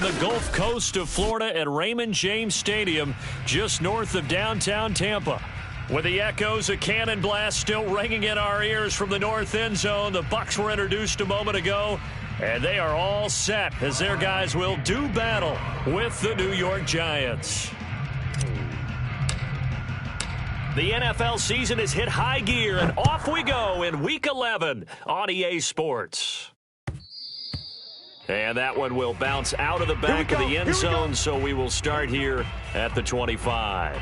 on the Gulf Coast of Florida at Raymond James Stadium, just north of downtown Tampa. With the echoes of cannon blast still ringing in our ears from the north end zone, the Bucs were introduced a moment ago, and they are all set as their guys will do battle with the New York Giants. The NFL season has hit high gear, and off we go in Week 11 on EA Sports. And that one will bounce out of the back of the end zone, so we will start here at the 25.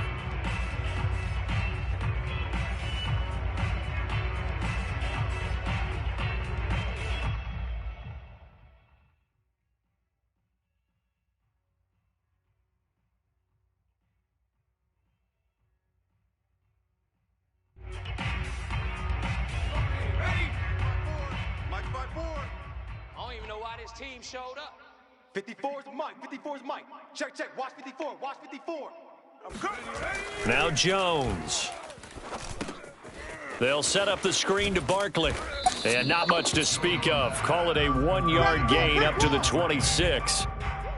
Team showed up. 54's Mike. 54's Mike. Check, check. Watch 54. Watch 54. Now Jones. They'll set up the screen to Barkley. And not much to speak of. Call it a 1-yard gain up to the 26.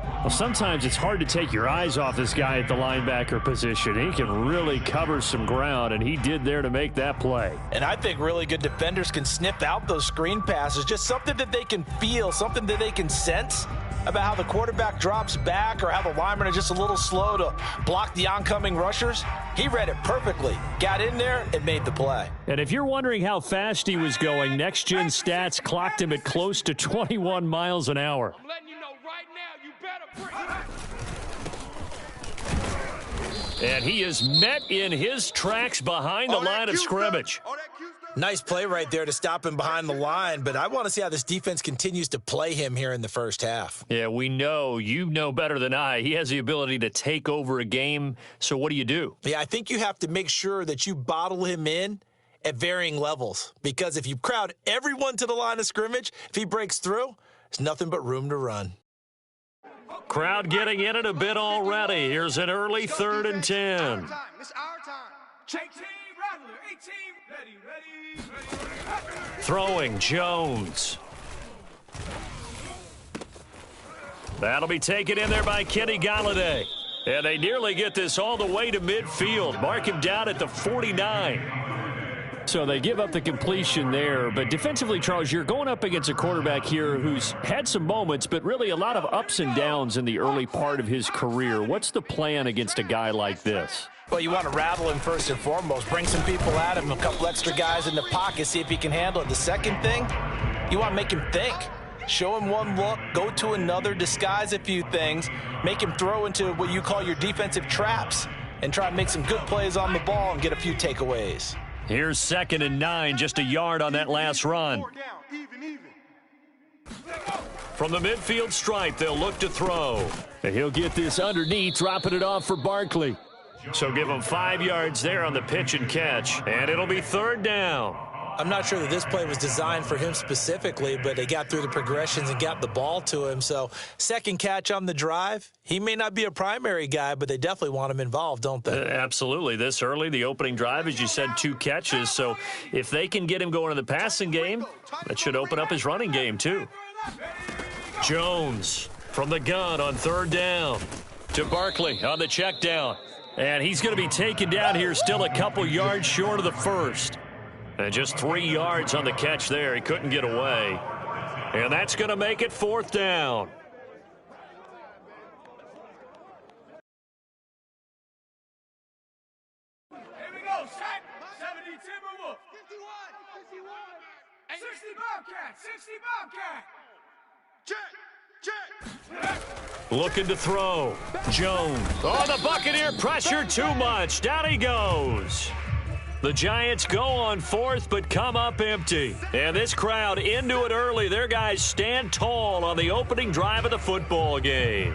Well, sometimes it's hard to take your eyes off this guy at the linebacker position. He can really cover some ground, and he did there to make that play. And I think really good defenders can sniff out those screen passes, just something that they can feel, something that they can sense about how the quarterback drops back or how the linemen are just a little slow to block the oncoming rushers. He read it perfectly, got in there, and made the play. And if you're wondering how fast he was going, Next Gen Stats clocked him at close to 21 miles an hour. I'm letting you know right now, you better bring. And he is met in his tracks behind the line of scrimmage. Nice play right there to stop him behind the line, but I want to see how this defense continues to play him here in the first half. Yeah, we know. You know better than I. He has the ability to take over a game, so what do you do? Yeah, I think you have to make sure that you bottle him in at varying levels, because if you crowd everyone to the line of scrimmage, if he breaks through, there's nothing but room to run. Crowd getting in it a bit already. Here's an early 3rd and 10. It's our time. Check team, Rattler, 18. Ready. Throwing Jones. That'll be taken in there by Kenny Golladay. And they nearly get this all the way to midfield. Mark him down at the 49. So they give up the completion there. But defensively, Charles, you're going up against a quarterback here who's had some moments, but really a lot of ups and downs in the early part of his career. What's the plan against a guy like this? Well, you want to rattle him first and foremost. Bring some people at him, a couple extra guys in the pocket, see if he can handle it. The second thing, you want to make him think. Show him one look, go to another, disguise a few things, make him throw into what you call your defensive traps, and try and make some good plays on the ball and get a few takeaways. Here's 2nd and 9, just a yard on that last run. From the midfield stripe, they'll look to throw. And he'll get this underneath, dropping it off for Barkley. So give him 5 yards there on the pitch and catch, and it'll be 3rd down. I'm not sure that this play was designed for him specifically, but they got through the progressions and got the ball to him. So second catch on the drive. He may not be a primary guy, but they definitely want him involved, don't they? Absolutely. This early, the opening drive, as you said, 2 catches. So if they can get him going in the passing game, that should open up his running game too. Jones from the gun on 3rd down to Barkley on the check down. And he's going to be taken down here, still a couple yards short of the first. And just 3 yards on the catch there. He couldn't get away. And that's going to make it 4th down. Here we go. Set. 70 Timberwolf. 51. 60 Bobcat. 60 Bobcat. Check. Looking to throw. Jones. Oh, the Buccaneer pressure too much. Down he goes. The Giants go on 4th, but come up empty. And this crowd into it early. Their guys stand tall on the opening drive of the football game.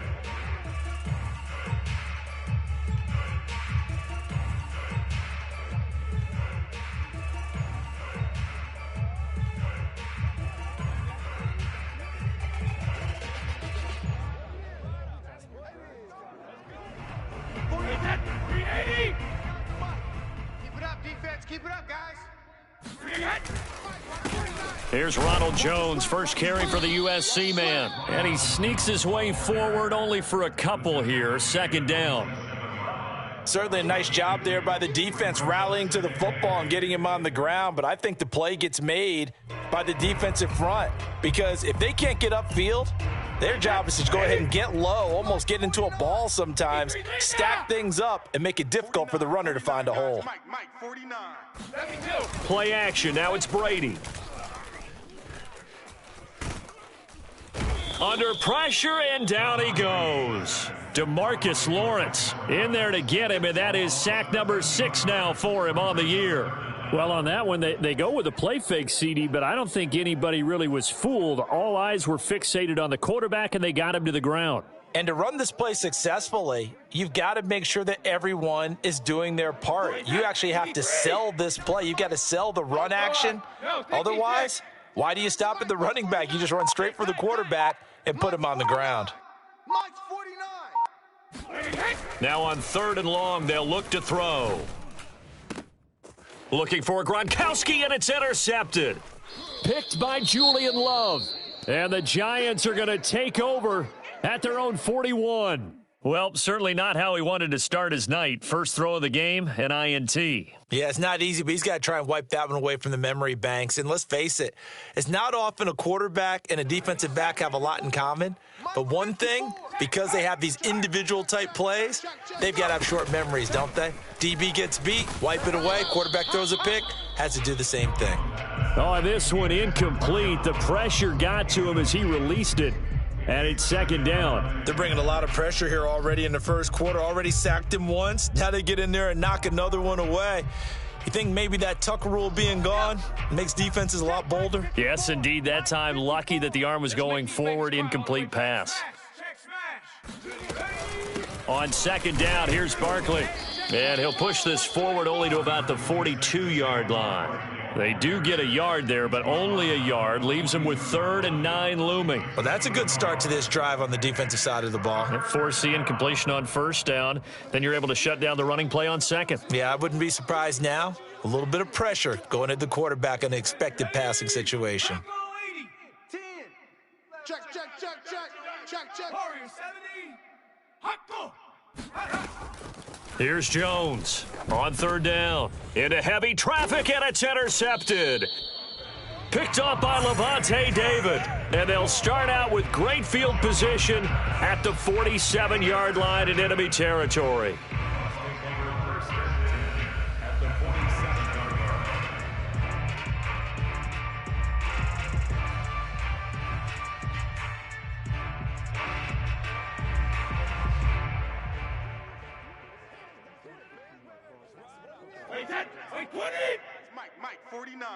Here's Ronald Jones, first carry for the USC man. And he sneaks his way forward only for a couple here. Second down. Certainly a nice job there by the defense rallying to the football and getting him on the ground. But I think the play gets made by the defensive front, because if they can't get upfield, their job is to go ahead and get low, almost get into a ball sometimes, stack things up, and make it difficult for the runner to find a hole. Mike, 49. Play action. Now it's Brady. Under pressure, and down he goes. DeMarcus Lawrence in there to get him, and that is sack number 6 now for him on the year. Well, on that one, they go with a play fake, CD, but I don't think anybody really was fooled. All eyes were fixated on the quarterback, and they got him to the ground. And to run this play successfully, you've got to make sure that everyone is doing their part. You actually have to sell this play. You've got to sell the run action. Otherwise, why do you stop at the running back? You just run straight for the quarterback and put him on the ground. Mike's 49. Now on 3rd and long, they'll look to throw. Looking for Gronkowski, and it's intercepted. Picked by Julian Love. And the Giants are going to take over at their own 41. Well, certainly not how he wanted to start his night. First throw of the game, an INT. Yeah, it's not easy, but he's got to try and wipe that one away from the memory banks. And let's face it, it's not often a quarterback and a defensive back have a lot in common. But one thing, because they have these individual type plays, they've got to have short memories, don't they? DB gets beat, wipe it away, quarterback throws a pick, has to do the same thing. Oh, this one incomplete. The pressure got to him as he released it. And it's second down. They're bringing a lot of pressure here already in the first quarter. Already sacked him once. Now they get in there and knock another one away. You think maybe that Tucker rule being gone makes defenses a lot bolder? Yes, indeed. That time, lucky that the arm was going forward. Incomplete pass. On second down, here's Barkley. And he'll push this forward only to about the 42-yard line. They do get a yard there, but only a yard. Leaves them with 3rd and 9 looming. Well, that's a good start to this drive on the defensive side of the ball. Force the incompletion on first down. Then you're able to shut down the running play on second. Yeah, I wouldn't be surprised now. A little bit of pressure going at the quarterback in an expected passing situation. 10. Check. Warrior 70. Hot go. Here's Jones on 3rd down. Into heavy traffic, and it's intercepted. Picked up by Levante David. And they'll start out with great field position at the 47-yard line in enemy territory. Mike, 49.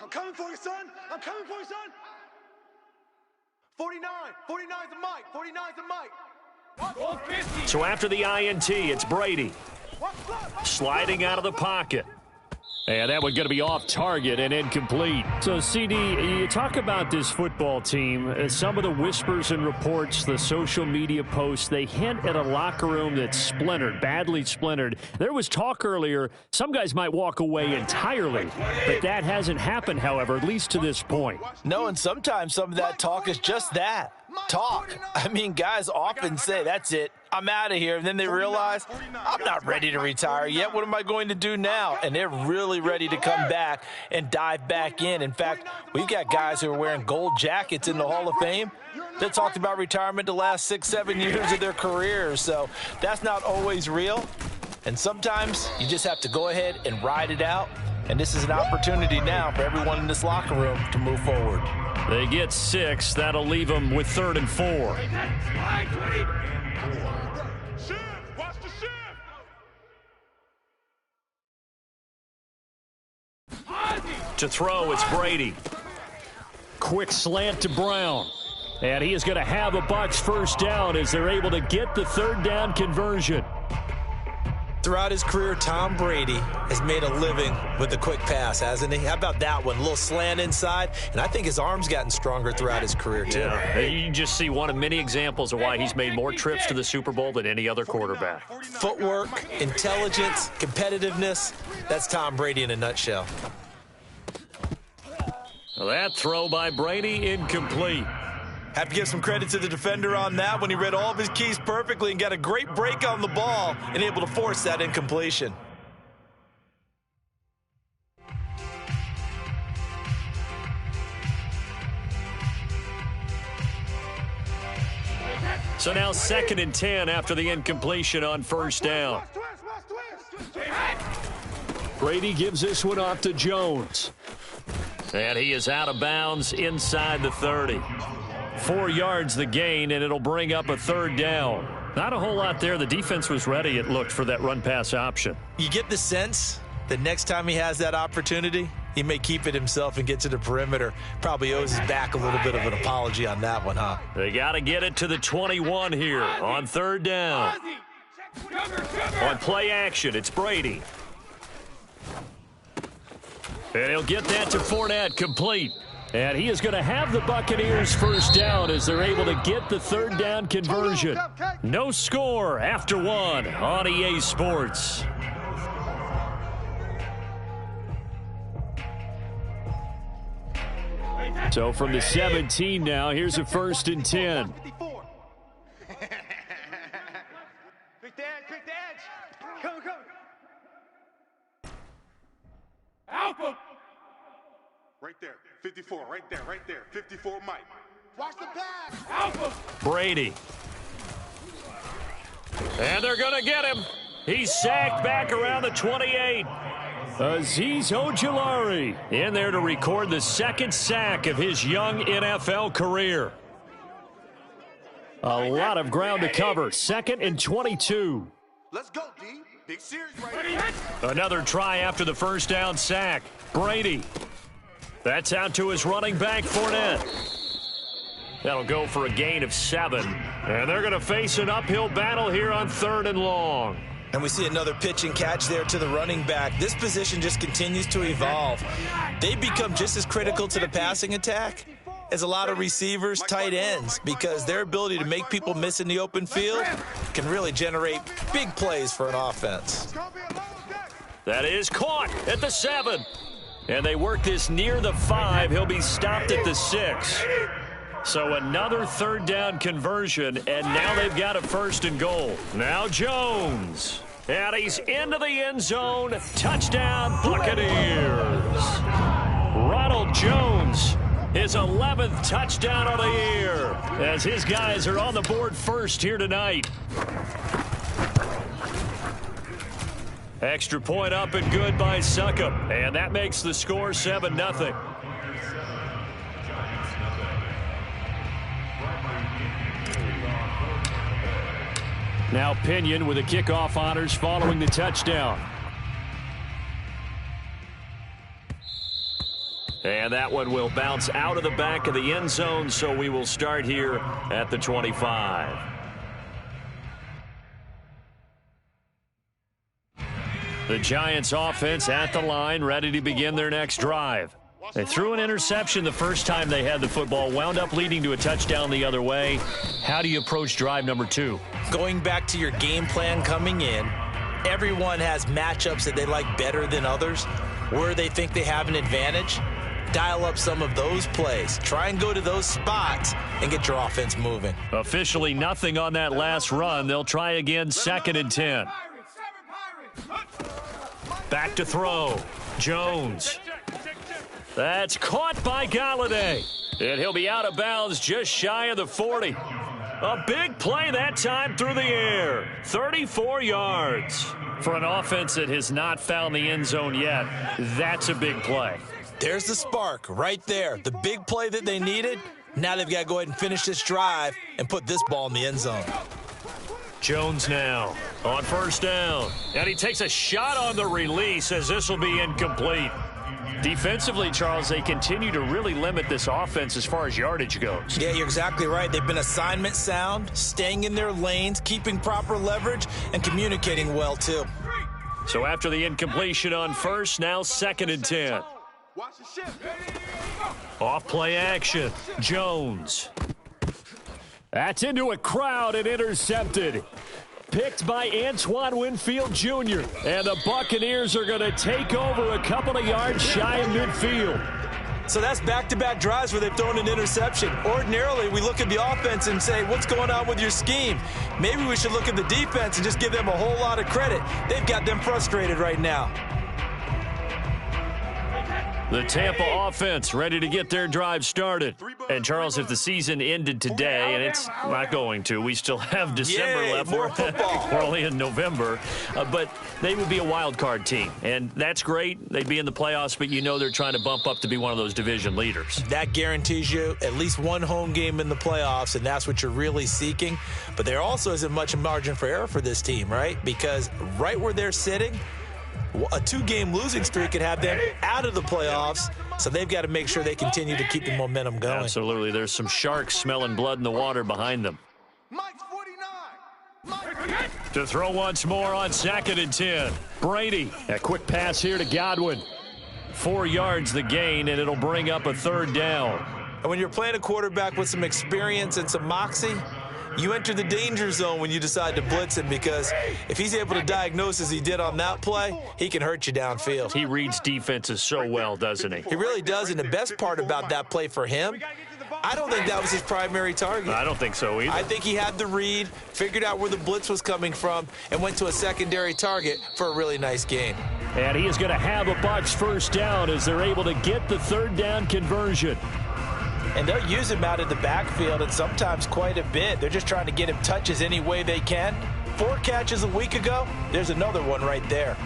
I'm coming for you, son. I'm coming for you, son. 49. 49's a Mike. 49's a Mike. So after the INT, it's Brady. Sliding out of the pocket. And that one's going to be off target and incomplete. So, CD, you talk about this football team. Some of the whispers and reports, the social media posts, they hint at a locker room that's splintered, badly splintered. There was talk earlier, some guys might walk away entirely. But that hasn't happened, however, at least to this point. No, and sometimes some of that talk is just that. Talk. I mean, guys often say, that's it, I'm out of here. And then they realize, I'm not ready to retire yet. What am I going to do now? And they're really ready to come back and dive back in. In fact, we've got guys who are wearing gold jackets in the Hall of Fame that talked about retirement the last 6-7 years of their careers. So that's not always real. And sometimes you just have to go ahead and ride it out. And this is an opportunity now for everyone in this locker room to move forward. They get 6. That'll leave them with 3rd and 4. Shift. Watch the shift. To throw, it's Brady. Quick slant to Brown. And he is going to have a Bucs first down as they're able to get the 3rd down conversion. Throughout his career, Tom Brady has made a living with the quick pass, hasn't he? How about that one? A little slant inside, and I think his arm's gotten stronger throughout his career, too. Yeah, you just see one of many examples of why he's made more trips to the Super Bowl than any other quarterback. Footwork, intelligence, competitiveness, that's Tom Brady in a nutshell. That throw by Brady incomplete. Have to give some credit to the defender on that when he read all of his keys perfectly and got a great break on the ball and able to force that incompletion. So now 2nd and 10 after the incompletion on first down. Brady gives this one off to Jones. And he is out of bounds inside the 30. 4 yards the gain, and it'll bring up a 3rd down. Not a whole lot there. The defense was ready, it looked, for that run-pass option. You get the sense that next time he has that opportunity, he may keep it himself and get to the perimeter. Probably owes his back a little bit of an apology on that one, huh? They got to get it to the 21 here on 3rd down. On play action, it's Brady. And he'll get that to Fournette, complete. And he is going to have the Buccaneers first down as they're able to get the 3rd down conversion. No score after 1 on EA Sports. So from the 17 now, here's a 1st and 10. Pick the edge. Come. Alpha. Right there. 54, right there. 54, Mike. Watch the pass. Alpha. Brady. And they're going to get him. He's sacked back around the 28. Azeez Ojulari in there to record the 2nd sack of his young NFL career. A lot of ground to cover. 2nd and 22. Let's go, D. Big series right here. Another try after the first down sack. Brady. That's out to his running back, Fournette. That'll go for a gain of 7. And they're going to face an uphill battle here on 3rd and long. And we see another pitch and catch there to the running back. This position just continues to evolve. They become just as critical to the passing attack as a lot of receivers, tight ends, because their ability to make people miss in the open field can really generate big plays for an offense. That is caught at the 7. And they work this near the 5. He'll be stopped at the 6. So another 3rd down conversion, and now they've got a 1st and goal. Now Jones. And he's into the end zone. Touchdown, Buccaneers. Ronald Jones, his 11th touchdown of the year, as his guys are on the board first here tonight. Extra point up and good by Succop. And that makes the score 7-0. Now Pinion with the kickoff honors following the touchdown. And that one will bounce out of the back of the end zone, so we will start here at the 25. The Giants offense at the line, ready to begin their next drive. They threw an interception the first time they had the football, wound up leading to a touchdown the other way. How do you approach drive number 2? Going back to your game plan coming in, everyone has matchups that they like better than others, where they think they have an advantage. Dial up some of those plays. Try and go to those spots and get your offense moving. Officially nothing on that last run. They'll try again, 2nd and 10. Back to throw. Jones. That's caught by Galladay. And he'll be out of bounds just shy of the 40. A big play that time through the air. 34 yards. For an offense that has not found the end zone yet, that's a big play. There's the spark right there. The big play that they needed. Now they've got to go ahead and finish this drive and put this ball in the end zone. Jones now on first down. And he takes a shot on the release as this will be incomplete. Defensively, Charles, they continue to really limit this offense as far as yardage goes. Yeah, you're exactly right. They've been assignment sound, staying in their lanes, keeping proper leverage, and communicating well, too. So after the incompletion on first, now 2nd and 10. Off play action. Jones. That's into a crowd and intercepted. Picked by Antoine Winfield Jr. And the Buccaneers are going to take over a couple of yards shy of midfield. So that's back-to-back drives where they've thrown an interception. Ordinarily, we look at the offense and say, what's going on with your scheme? Maybe we should look at the defense and just give them a whole lot of credit. They've got them frustrated right now. The Tampa offense ready to get their drive started. And, Charles, if the season ended today, and it's not going to, we still have December left. More football. We're only in November. But they would be a wild card team. And that's great. They'd be in the playoffs, but you know they're trying to bump up to be one of those division leaders. That guarantees you at least one home game in the playoffs, and that's what you're really seeking. But there also isn't much margin for error for this team, right? Because right where they're sitting, a 2-game losing streak could have them out of the playoffs, so they've got to make sure they continue to keep the momentum going. Absolutely. There's some sharks smelling blood in the water behind them. Mike's 49. To throw once more on 2nd and 10. Brady, a quick pass here to Godwin. 4 yards the gain, and it'll bring up a 3rd down. And when you're playing a quarterback with some experience and some moxie, you enter the danger zone when you decide to blitz him, because if he's able to diagnose as he did on that play, he can hurt you downfield. He reads defenses so well, doesn't he? He really does, and the best part about that play for him, I don't think that was his primary target. I don't think so either. I think he had the read, figured out where the blitz was coming from, and went to a secondary target for a really nice gain. And he is going to have a Bucs 1st down as they're able to get the 3rd down conversion. And they'll use him out of the backfield, and sometimes quite a bit. They're just trying to get him touches any way they can. 4 catches a week ago, there's another one right there.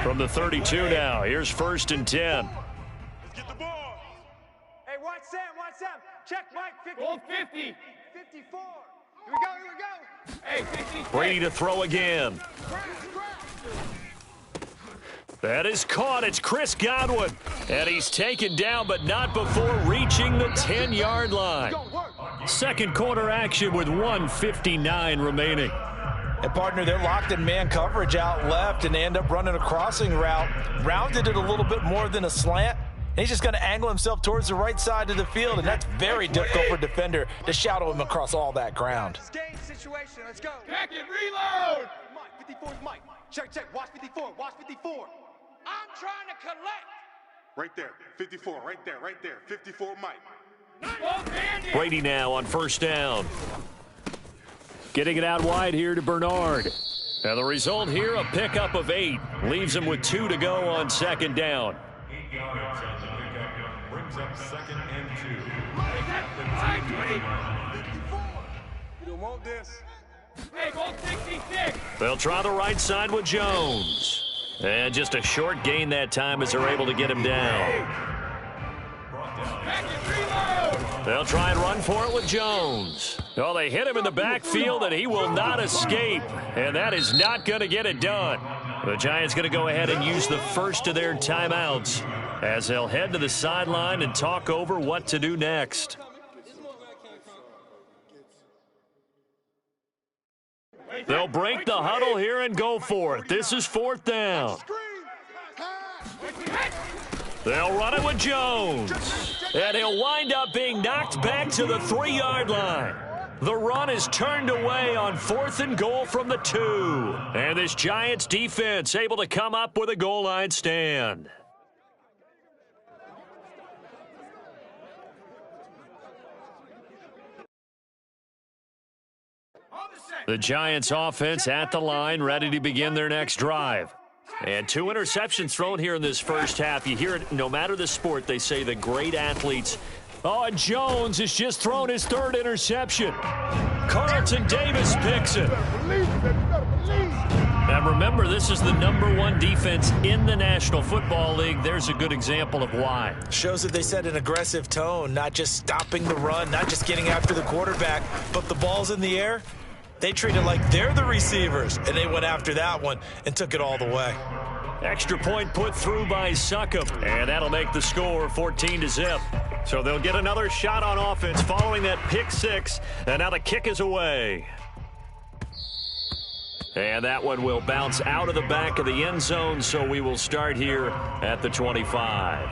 From the 32 now, here's 1st and 10. Let's get the ball. Hey, watch Sam, watch Sam. Check Mike, 50. Goal 50. 54. Here we go. Hey, 50. Brady to throw again. That is caught. It's Chris Godwin. And he's taken down, but not before reaching the 10-yard line. 2nd quarter action with 1:59 remaining. And, partner, they're locked in man coverage out left, and they end up running a crossing route. Rounded it a little bit more than a slant. And he's just going to angle himself towards the right side of the field, and that's very difficult for a defender to shadow him across all that ground. Game situation. Let's go. Back and reload. Mike, 54 is Mike. Check. Watch 54. Watch 54. I'm trying to collect. Right there. 54. Right there. 54, Mike. Both-handed. Brady now on 1st down. Getting it out wide here to Bernard. And the result here, a pickup of 8. Leaves him with 2 to go on 2nd down. 8 yards on the pickup. Brings up 2nd and 2. You don't want this. Hey, goal 66. They'll try the right side with Jones. And just a short gain that time as they're able to get him down. Back and reload. They'll try and run for it with Jones. Well, they hit him in the backfield, and he will not escape. And that is not going to get it done. The Giants going to go ahead and use the first of their timeouts as they'll head to the sideline and talk over what to do next. They'll break the huddle here and go for it. This is 4th down. They'll run it with Jones. And he'll wind up being knocked back to the 3-yard line. The run is turned away on 4th and goal from the 2. And this Giants defense able to come up with a goal line stand. The Giants offense at the line, ready to begin their next drive. And 2 interceptions thrown here in this first half. You hear it no matter the sport, they say the great athletes. Oh, and Jones has just thrown his 3rd interception. Carlton Davis picks it. Now remember, this is the #1 defense in the National Football League. There's a good example of why. Shows that they set an aggressive tone, not just stopping the run, not just getting after the quarterback, but the ball's in the air. They treat it like they're the receivers, and they went after that one and took it all the way. Extra point put through by Succop, and that'll make the score 14-0. So they'll get another shot on offense following that pick 6, and now the kick is away. And that one will bounce out of the back of the end zone, so we will start here at the 25.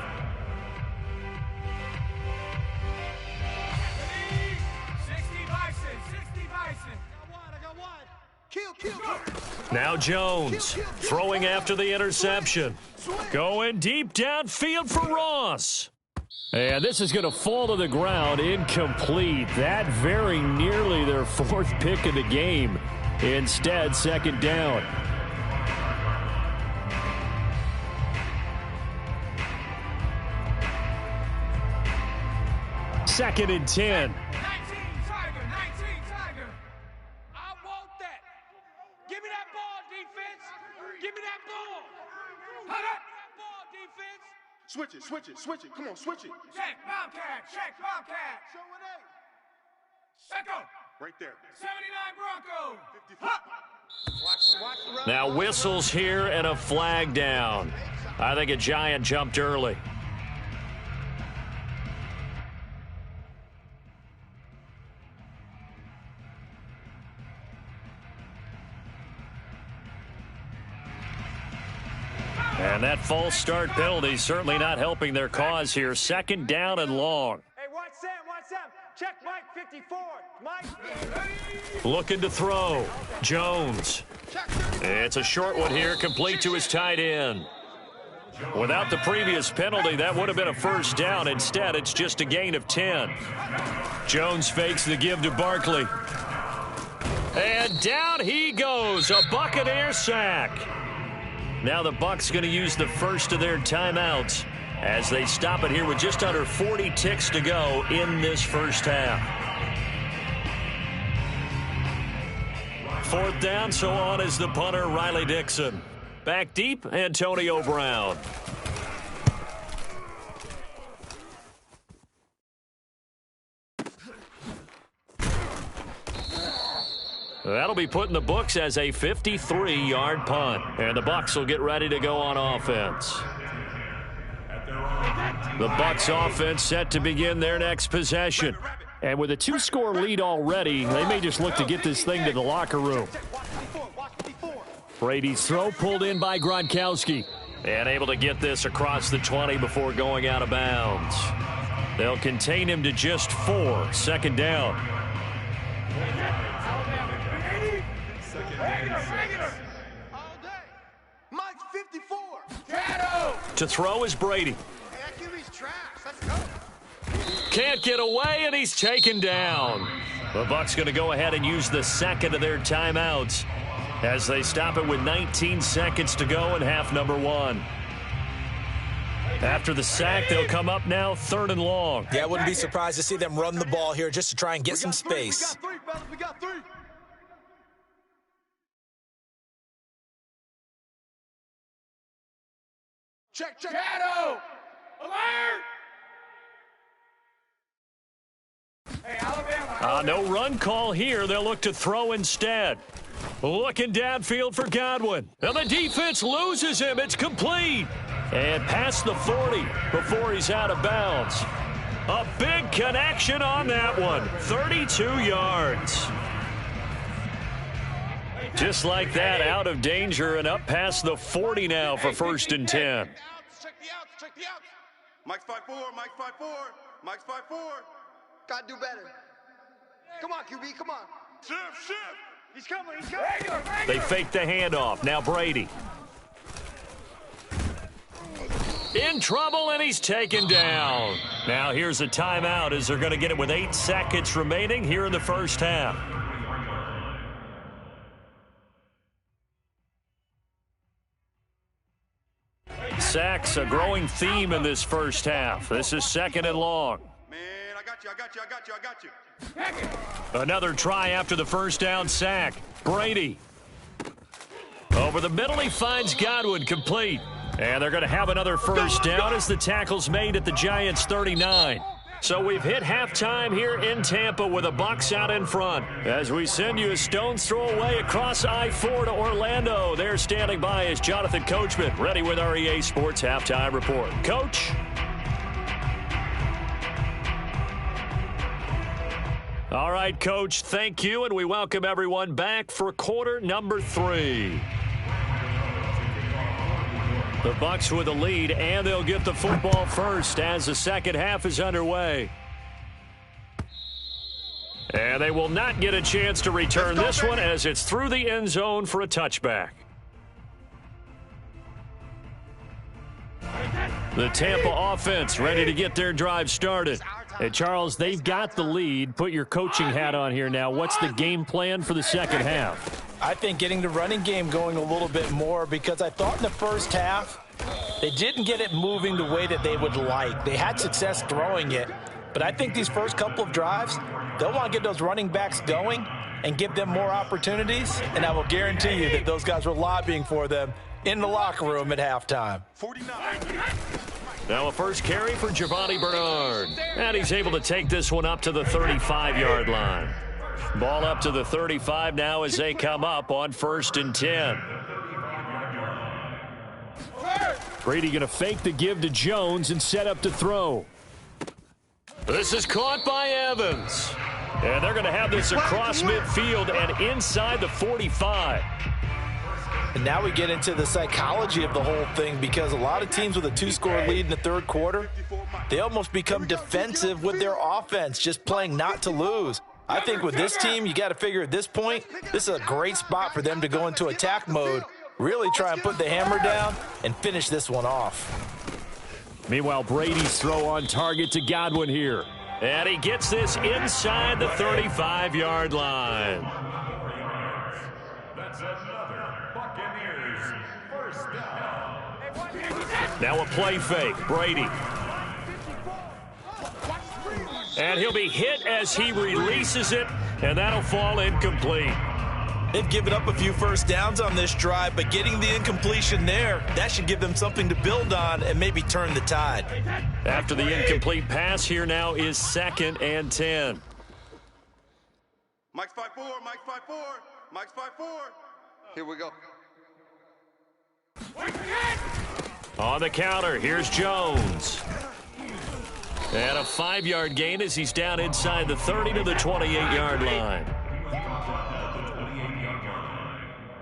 60 Bison. I got one. Kill. Now Jones throwing after the interception. Going deep downfield for Ross. And this is going to fall to the ground, incomplete. That very nearly their fourth pick of the game. Instead, second down. Second and 10. 19 Tiger. I want that. Give me that ball, defense. Give me that ball. Hold up. That ball, defense. Switch it. Come on, switch it. Check, Bobcat. Show it eight. Let go. Right there. 79 Broncos. 54. Watch the run. Now whistles here and a flag down. I think a Giant jumped early. And that false start penalty certainly not helping their cause here. Second down and long. Hey, watch Sam. Check Mike 54. Mike. Looking to throw. Jones. It's a short one here, complete to his tight end. Without the previous penalty, that would have been a first down. Instead, it's just a gain of 10. Jones fakes the give to Barkley. And down he goes. A Buccaneer sack. Now the Bucs going to use the first of their timeouts as they stop it here with just under 40 ticks to go in this first half. Fourth down, so on is the punter, Riley Dixon. Back deep, Antonio Brown. That'll be put in the books as a 53-yard punt. And the Bucs will get ready to go on offense. The Bucs offense set to begin their next possession. And with a two-score lead already, they may just look to get this thing to the locker room. Brady's throw pulled in by Gronkowski. And able to get this across the 20 before going out of bounds. They'll contain him to just 4. Second down. Mike's 54. To throw is Brady. Hey, that QB's trash. Let's go. Can't get away, and he's taken down. The Bucs going to go ahead and use the second of their timeouts as they stop it with 19 seconds to go in half number 1. After the sack, they'll come up now third and long. Yeah, I wouldn't be surprised to see them run the ball here just to try and get some space. We got three. Check. Shadow. Alert. Hey, Alabama. No run call here. They'll look to throw instead. Looking downfield for Godwin. And the defense loses him. It's complete. And past the 40 before he's out of bounds. A big connection on that one. 32 yards. Just like that, out of danger and up past the 40 now for first and 10. Check the outs. Mike's 5'4", Mike's 5'4". Gotta do better. Come on, QB, come on. Shift. He's coming. They fake the handoff. Now Brady. In trouble, and he's taken down. Now here's a timeout as they're going to get it with 8 seconds remaining here in the first half. Sacks, a growing theme in this first half. This is second and long. Man, I got you. Another try after the first down sack. Brady. Over the middle, he finds Godwin, complete. And they're going to have another first down as the tackle's made at the Giants' 39. So we've hit halftime here in Tampa with the Bucs out in front. As we send you a stone's throw away across I-4 to Orlando. There standing by is Jonathan Coachman, ready with our EA Sports Halftime Report. Coach? All right, Coach, thank you, and we welcome everyone back for quarter number 3. The Bucs with the lead, and they'll get the football first as the second half is underway. And they will not get a chance to return this one as it's through the end zone for a touchback. The Tampa offense ready to get their drive started. Hey, Charles, they've got the lead. Put your coaching hat on here now. What's the game plan for the second half? I think getting the running game going a little bit more, because I thought in the first half they didn't get it moving the way that they would like. They had success throwing it, but I think these first couple of drives, they'll want to get those running backs going and give them more opportunities, and I will guarantee you that those guys were lobbying for them in the locker room at halftime. 49. Now a first carry for Giovanni Bernard. And he's able to take this one up to the 35-yard line. Ball up to the 35 now as they come up on 1st and 10. Brady going to fake the give to Jones and set up to throw. This is caught by Evans. And they're going to have this across midfield and inside the 45. And now we get into the psychology of the whole thing, because a lot of teams with a 2-score lead in the third quarter, they almost become defensive with their offense, just playing not to lose. I think with this team, you got to figure at this point, this is a great spot for them to go into attack mode, really try and put the hammer down and finish this one off. Meanwhile, Brady's throw on target to Godwin here. And he gets this inside the 35-yard line. That's another Buccaneers first down. Now a play fake, Brady. And he'll be hit as he releases it, and that'll fall incomplete. They've given up a few first downs on this drive, but getting the incompletion there, that should give them something to build on and maybe turn the tide. After the incomplete pass, here now is 2nd and 10. Mike's 5-4, Mike's 5-4, Mike's 5-4. Here we go. On the counter, here's Jones. And a 5-yard gain as he's down inside the 30 to the 28-yard line.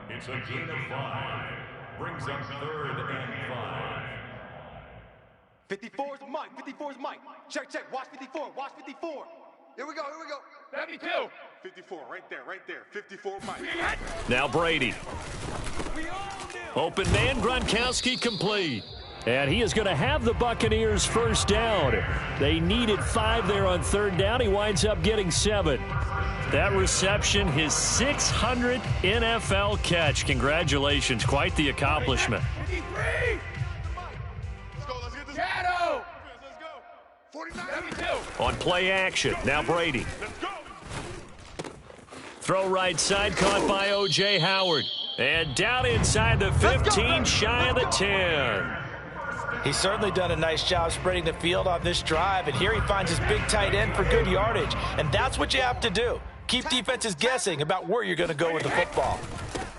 It's a gain of 5. Brings up 3rd and 5. 54 is Mike. 54 is Mike. Check, check. Watch 54. Watch 54. Here we go, here we go. 72. 54, right there. 54, Mike. Now Brady. Open man, Gronkowski complete. And he is going to have the Buccaneers first down. They needed 5 there on 3rd down. He winds up getting 7. That reception, his 600th NFL catch. Congratulations. Quite the accomplishment. 53. Let's get this. Shadow. Let's go. 49. 72. On play action, now Brady. Let's go. Throw right side, caught by O.J. Howard. And down inside the 15, shy of the 10. He's certainly done a nice job spreading the field on this drive, and here he finds his big tight end for good yardage. And that's what you have to do. Keep defenses guessing about where you're going to go with the football.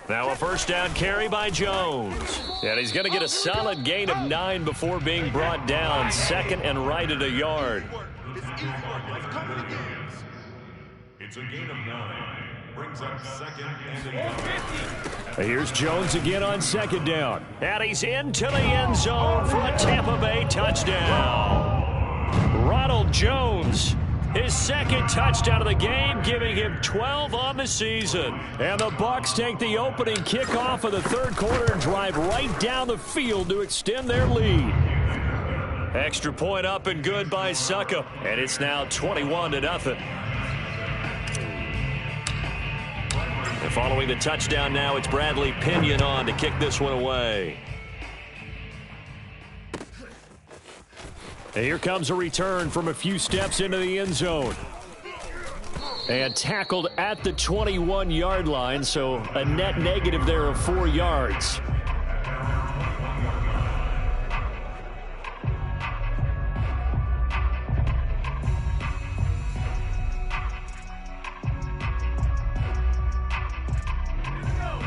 Now a first down carry by Jones. And he's going to get a solid gain of 9 before being brought down. 2nd and right at a yard. It's a gain of 9. Brings up 2nd and 8. Here's Jones again on 2nd down. And he's into the end zone for a Tampa Bay touchdown. Ronald Jones, his 2nd touchdown of the game, giving him 12 on the season. And the Bucs take the opening kickoff of the 3rd quarter and drive right down the field to extend their lead. Extra point up and good by Succa. And it's now 21-0. And following the touchdown now, it's Bradley Pinion on to kick this one away. And here comes a return from a few steps into the end zone. And tackled at the 21-yard line, so a net negative there of 4 yards.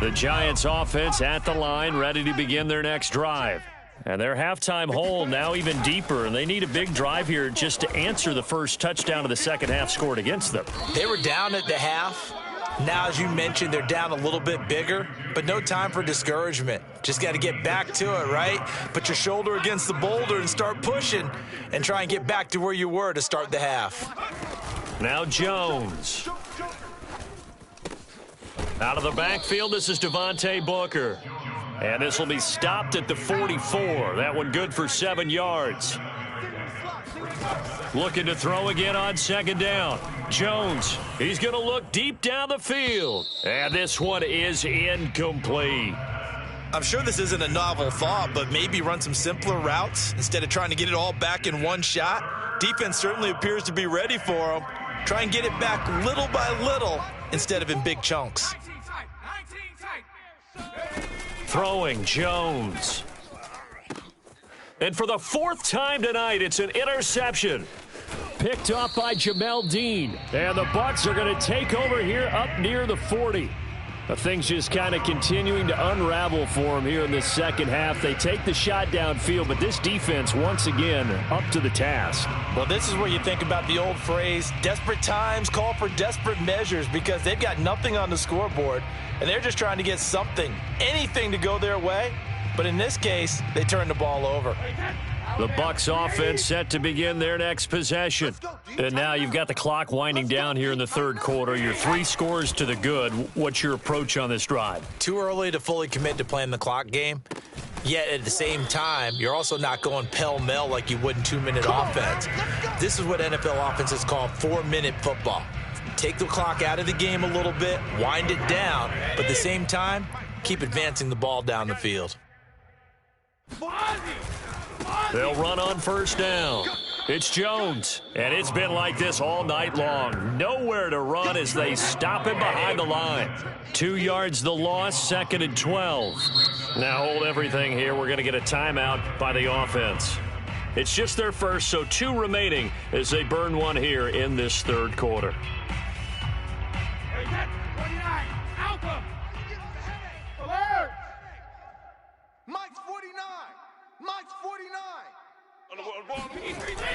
The Giants offense at the line, ready to begin their next drive. And their halftime hole now even deeper, and they need a big drive here just to answer the first touchdown of the second half scored against them. They were down at the half. Now, as you mentioned, they're down a little bit bigger, but no time for discouragement. Just got to get back to it, right? Put your shoulder against the boulder and start pushing and try and get back to where you were to start the half. Now Jones. Out of the backfield, this is Devontae Booker. And this will be stopped at the 44. That one good for 7 yards. Looking to throw again on second down. Jones, he's going to look deep down the field. And this one is incomplete. I'm sure this isn't a novel thought, but maybe run some simpler routes instead of trying to get it all back in one shot. Defense certainly appears to be ready for him. Try and get it back little by little instead of in big chunks. Throwing Jones. And for the 4th time tonight, it's an interception. Picked off by Jamel Dean. And the Bucs are going to take over here up near the 40. Things just kind of continuing to unravel for them here in this second half. They take the shot downfield, but this defense, once again, up to the task. Well, this is where you think about the old phrase, desperate times call for desperate measures, because they've got nothing on the scoreboard, and they're just trying to get something, anything to go their way. But in this case, they turn the ball over. The Bucs offense set to begin their next possession. And now you've got the clock winding down here in the third quarter. You're 3 scores to the good. What's your approach on this drive? Too early to fully commit to playing the clock game. Yet at the same time, you're also not going pell-mell like you would in 2-minute offense. This is what NFL offenses call 4-minute football. Take the clock out of the game a little bit, wind it down, but at the same time, keep advancing the ball down the field. They'll run on first down. It's Jones, and it's been like this all night long. Nowhere to run as they stop him behind the line. 2 yards the loss, 2nd and 12. Now hold everything here. We're going to get a timeout by the offense. It's just their first, so 2 remaining as they burn one here in this third quarter. Mike's 49. Mike's 49.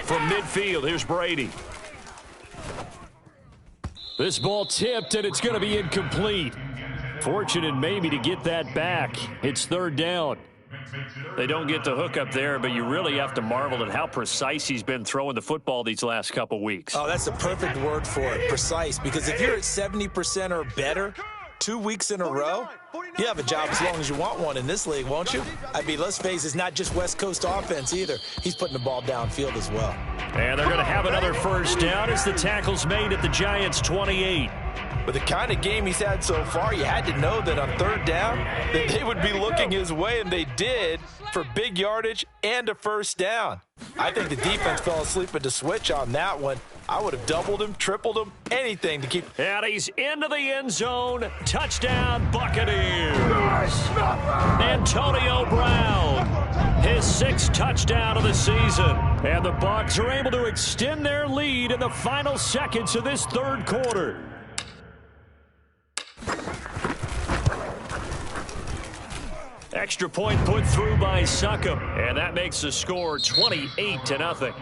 From midfield, here's Brady. This ball tipped, and it's going to be incomplete. Fortunate maybe to get that back. It's 3rd down. They don't get the hook up there, but you really have to marvel at how precise he's been throwing the football these last couple weeks. Oh, that's the perfect word for it, precise, because if you're at 70% or better 2 weeks in a row, you have a job as long as you want one in this league, won't you? I mean, let's face it, it's not just West Coast offense either. He's putting the ball downfield as well. And they're going to have another first down as the tackle's made at the Giants' 28. With the kind of game he's had so far, you had to know that on 3rd down that they would be looking his way, and they did, for big yardage and a first down. I think the defense fell asleep at the switch on that one. I would have doubled him, tripled him, anything to keep. And he's into the end zone. Touchdown, Buccaneers. Antonio Brown, his 6th touchdown of the season. And the Bucs are able to extend their lead in the final seconds of this third quarter. Extra point put through by Succop, and that makes the score 28-0.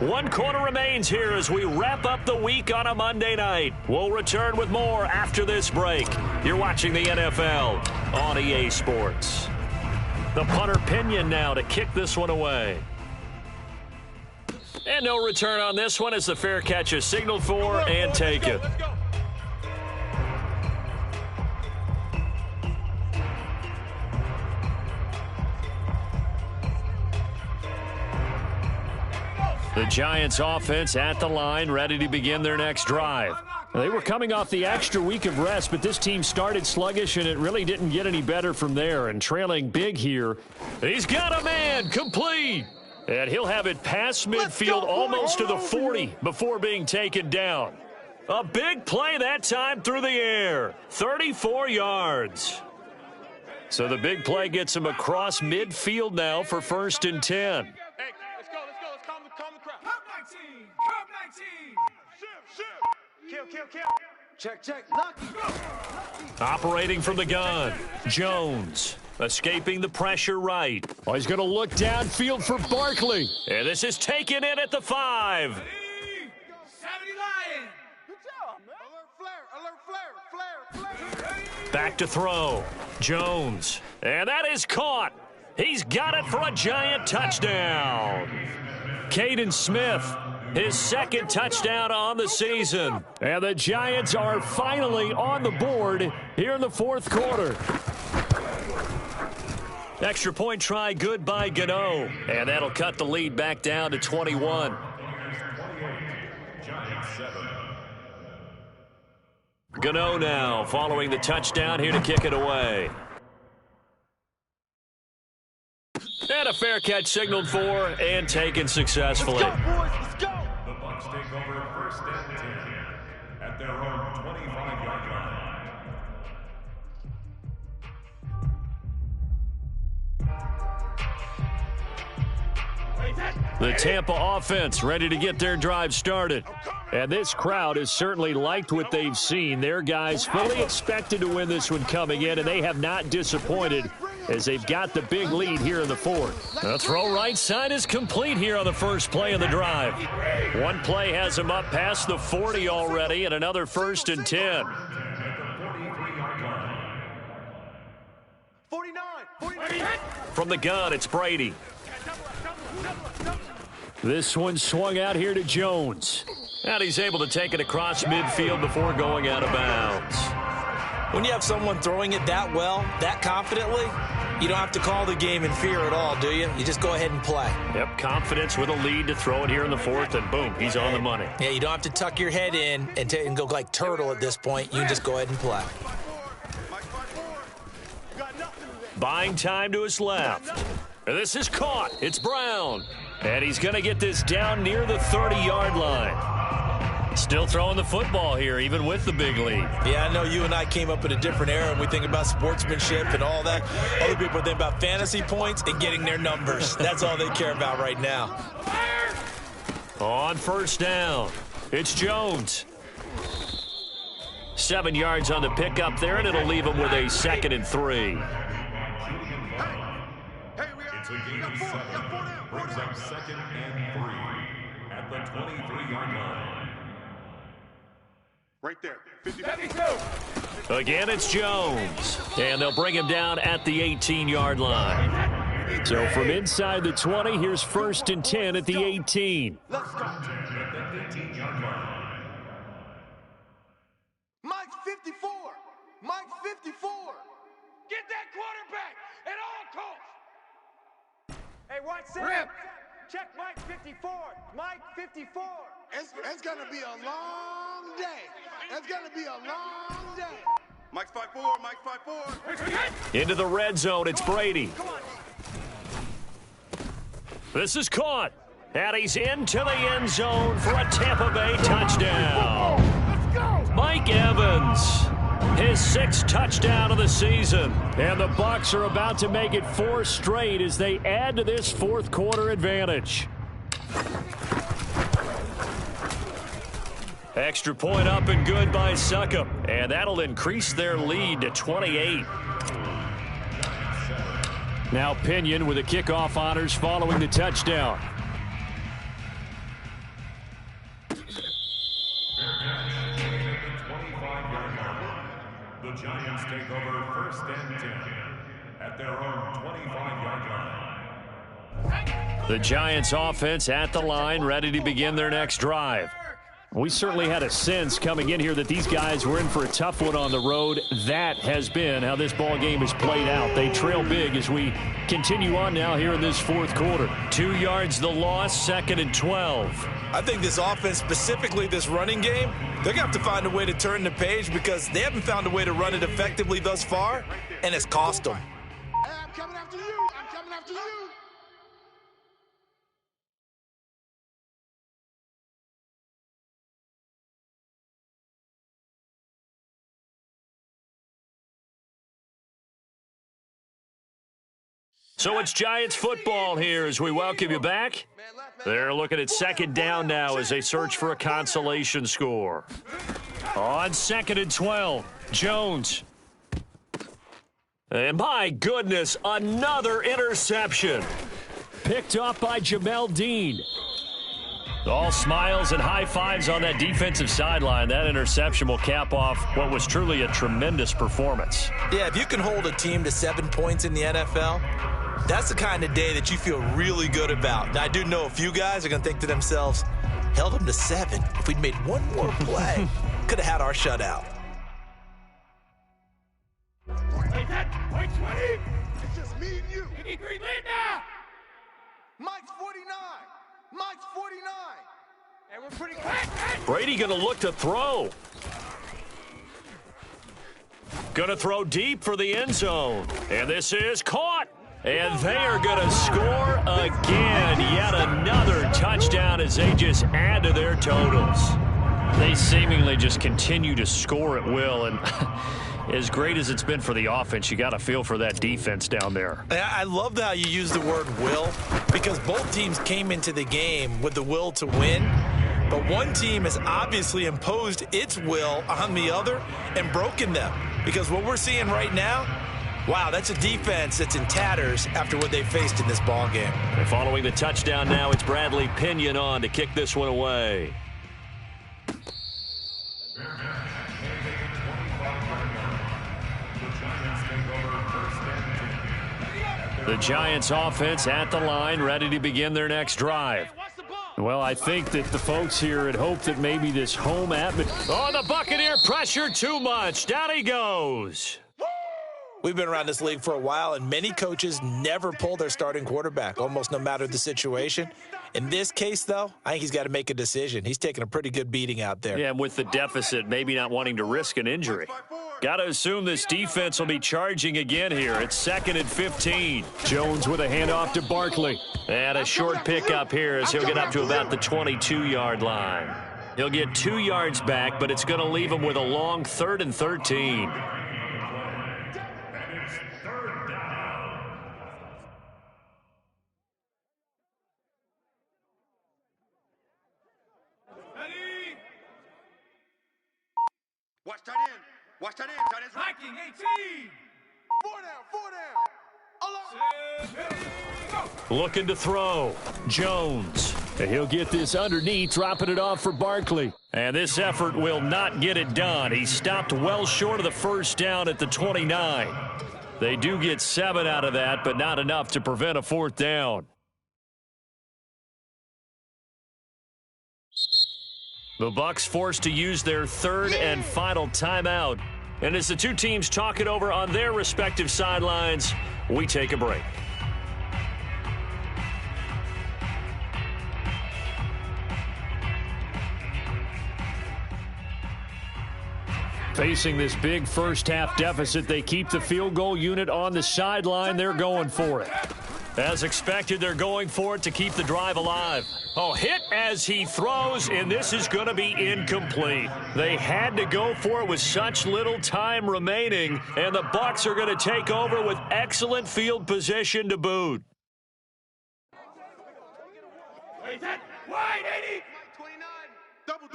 1 quarter remains here as we wrap up the week on a Monday night. We'll return with more after this break. You're watching the NFL on EA Sports. The punter Pinion now to kick this one away. And no return on this one as the fair catch is signaled for and taken. The Giants offense at the line, ready to begin their next drive. They were coming off the extra week of rest, but this team started sluggish, and it really didn't get any better from there. And trailing big here. He's got a man, complete. And he'll have it past midfield almost to the 40 before being taken down. A big play that time through the air. 34 yards. So the big play gets him across midfield now for 1st and 10. Hey, let's go. Let's calm the crowd. Pop 19. Shift. Kill. Check. Lucky. Operating from the gun, Jones. Escaping the pressure right. Oh, he's going to look downfield for Barkley. And this is taken in at the 5. 70 Lion. Good job, man. Alert flare. Back to throw. Jones. And that is caught. He's got it for a Giant touchdown. Caden Smith his second touchdown on the season. And the Giants are finally on the board here in the fourth quarter. Extra point try good by Gano. And that'll cut the lead back down to 21. Gano now following the touchdown here to kick it away. And a fair catch signaled for and taken successfully. Let's go, boys. Let's go. The Bucs take over first and 10 at their own 25-yard line. The Tampa offense ready to get their drive started. And this crowd has certainly liked what they've seen. Their guys fully expected to win this one coming in, and they have not disappointed as they've got the big lead here in the fourth. The throw right side is complete here on the first play of the drive. One play has him up past the 40 already, and another 1st and 10. 49. From the gun, it's Brady. This one swung out here to Jones. And he's able to take it across midfield before going out of bounds. When you have someone throwing it that well, that confidently, you don't have to call the game in fear at all, do you? You just go ahead and play. Yep, confidence with a lead to throw it here in the fourth, and boom, he's on the money. Yeah, you don't have to tuck your head in and go like turtle at this point. You can just go ahead and play. Buying time to his left. And this is caught. It's Brown. And he's going to get this down near the 30-yard line. Still throwing the football here, even with the big lead. Yeah, I know you and I came up in a different era, and we think about sportsmanship and all that. Other people think about fantasy points and getting their numbers. That's all they care about right now. On first down, it's Jones. 7 yards on the pickup there, and it'll leave him with a 2nd and 3. It's a gain of 7. Brings up 2nd and 3 at the 23-yard line. Right there. 52. Again, it's Jones. And they'll bring him down at the 18-yard line. So from inside the 20, here's 1st and 10 at the 18. Let's go. Mike 54. Mike 54. Get that quarterback at all costs. Hey, watch it. Check Mike 54. Mike 54. It's going to be a long day. It's going to be a long day. Mike's 5-4. Mike's 5-4. Into the red zone, it's Brady. This is caught. And he's into the end zone for a Tampa Bay touchdown. Let's go. Mike Evans, his 6th touchdown of the season. And the Bucs are about to make it 4 straight as they add to this fourth quarter advantage. Extra point up and good by Succop. And that'll increase their lead to 28. Now Pinion with the kickoff honors following the touchdown. The Giants take over 1st and 10 at their own 25-yard line. The Giants offense at the line, ready to begin their next drive. We certainly had a sense coming in here that these guys were in for a tough one on the road. That has been how this ball game has played out. They trail big as we continue on now here in this fourth quarter. 2 yards the loss, 2nd and 12. I think this offense, specifically this running game, they're going to have to find a way to turn the page because they haven't found a way to run it effectively thus far, and it's cost them. Hey, I'm coming after you. I'm coming after you. So it's Giants football here as we welcome you back. They're looking at 2nd down now as they search for a consolation score. On 2nd and 12, Jones. And my goodness, another interception. Picked off by Jamel Dean. All smiles and high fives on that defensive sideline. That interception will cap off what was truly a tremendous performance. Yeah, if you can hold a team to 7 points in the NFL, that's the kind of day that you feel really good about. Now, I do know a few guys are going to think to themselves, Held them to 7. If we'd made one more play, could have had our shutout. Point 20. It's just me and you. You need 3 lead now. Mike's 49. Mike's 49. And we're pretty close. Brady going to look to throw. Going to throw deep for the end zone. And this is caught. And they are going to score again. Yet another touchdown as they just add to their totals. They seemingly just continue to score at will. And as great as it's been for the offense, you got to feel for that defense down there. I love how you use the word will, because both teams came into the game with the will to win. But one team has obviously imposed its will on the other and broken them. Because what we're seeing right now, wow, that's a defense that's in tatters after what they faced in this ball game. And following the touchdown now, it's Bradley Pinion on to kick this one away. The Giants offense at the line, ready to begin their next drive. Well, I think that the folks here had hoped that maybe this home atmosphere. Oh, the Buccaneer pressure too much. Down he goes. We've been around this league for a while, and many coaches never pull their starting quarterback, almost no matter the situation. In this case, though, I think he's got to make a decision. He's taking a pretty good beating out there. Yeah, and with the deficit, maybe not wanting to risk an injury. Got to assume this defense will be charging again here. It's 2nd and 15. Jones with a handoff to Barkley. And a short pickup here as he'll get up to about the 22-yard line. He'll get 2 yards back, but it's going to leave him with a long 3rd and 13. Watch tight end. Watch tight end. Tight end's right. Viking 18. 4 down. 4 down. Alone. Looking to throw. Jones. And he'll get this underneath, dropping it off for Barkley. And this effort will not get it done. He stopped well short of the first down at the 29. They do get 7 out of that, but not enough to prevent a 4th down. The Bucs forced to use their 3rd and final timeout. And as the two teams talk it over on their respective sidelines, we take a break. Facing this big first-half deficit, they keep the field goal unit on the sideline. They're going for it. As expected, they're going for it to keep the drive alive. Oh, hit as he throws, and this is going to be incomplete. They had to go for it with such little time remaining, and the Bucs are going to take over with excellent field position to boot. Wide 80. 29. Double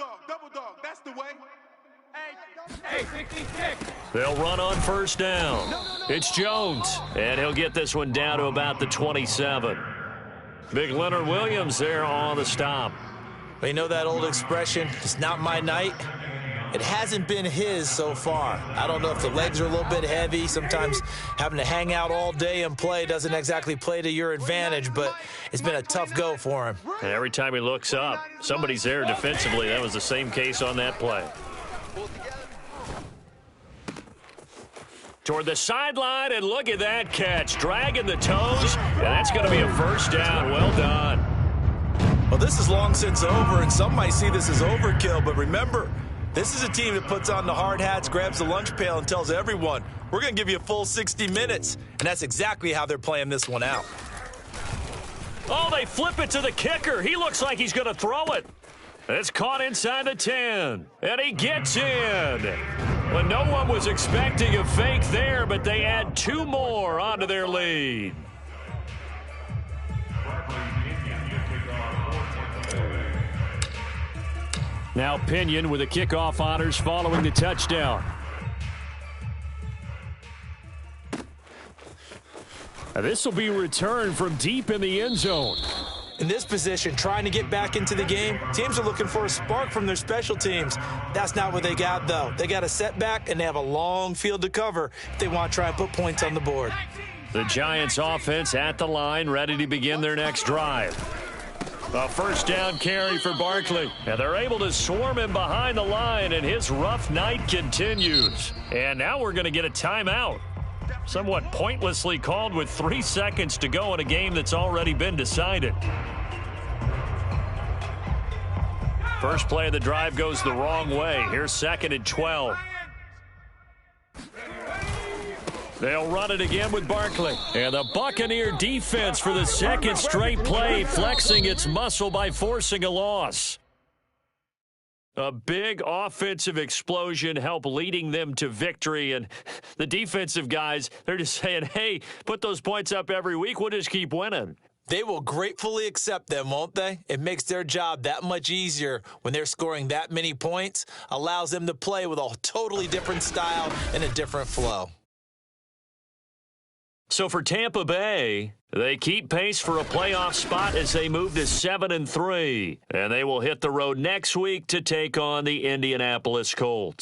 dog. That's the way. Hey, 66. They'll run on first down. It's Jones, and he'll get this one down to about the 27. Big Leonard Williams there on the stop. But you know that old expression, it's not my night? It hasn't been his so far. I don't know if the legs are a little bit heavy. Sometimes having to hang out all day and play doesn't exactly play to your advantage, but it's been a tough go for him. And every time he looks up, somebody's there defensively. That was the same case on that play. Toward the sideline, and look at that catch. Dragging the toes, and that's going to be a first down. Well done. Well, this is long since over, and some might see this as overkill, but remember, this is a team that puts on the hard hats, grabs the lunch pail, and tells everyone, we're going to give you a full 60 minutes, and that's exactly how they're playing this one out. Oh, they flip it to the kicker. He looks like he's going to throw it. It's caught inside the 10, and he gets in. Well, no one was expecting a fake there, but they add 2 more onto their lead. Now Pinion with the kickoff honors following the touchdown. This will be returned from deep in the end zone. In this position, trying to get back into the game, teams are looking for a spark from their special teams. That's not what they got, though. They got a setback, and they have a long field to cover if they want to try and put points on the board. The Giants offense at the line, ready to begin their next drive. A first down carry for Barkley. And they're able to swarm him behind the line, and his rough night continues. And now we're going to get a timeout. Somewhat pointlessly called with 3 seconds to go in a game that's already been decided. First play of the drive goes the wrong way. Here's 2nd and 12. They'll run it again with Barkley. And the Buccaneer defense for the second straight play, flexing its muscle by forcing a loss. A big offensive explosion helped leading them to victory. And the defensive guys, they're just saying, hey, put those points up every week. We'll just keep winning. They will gratefully accept them, won't they? It makes their job that much easier when they're scoring that many points. Allows them to play with a totally different style and a different flow. So for Tampa Bay, they keep pace for a playoff spot as they move to 7-3. And they will hit the road next week to take on the Indianapolis Colts.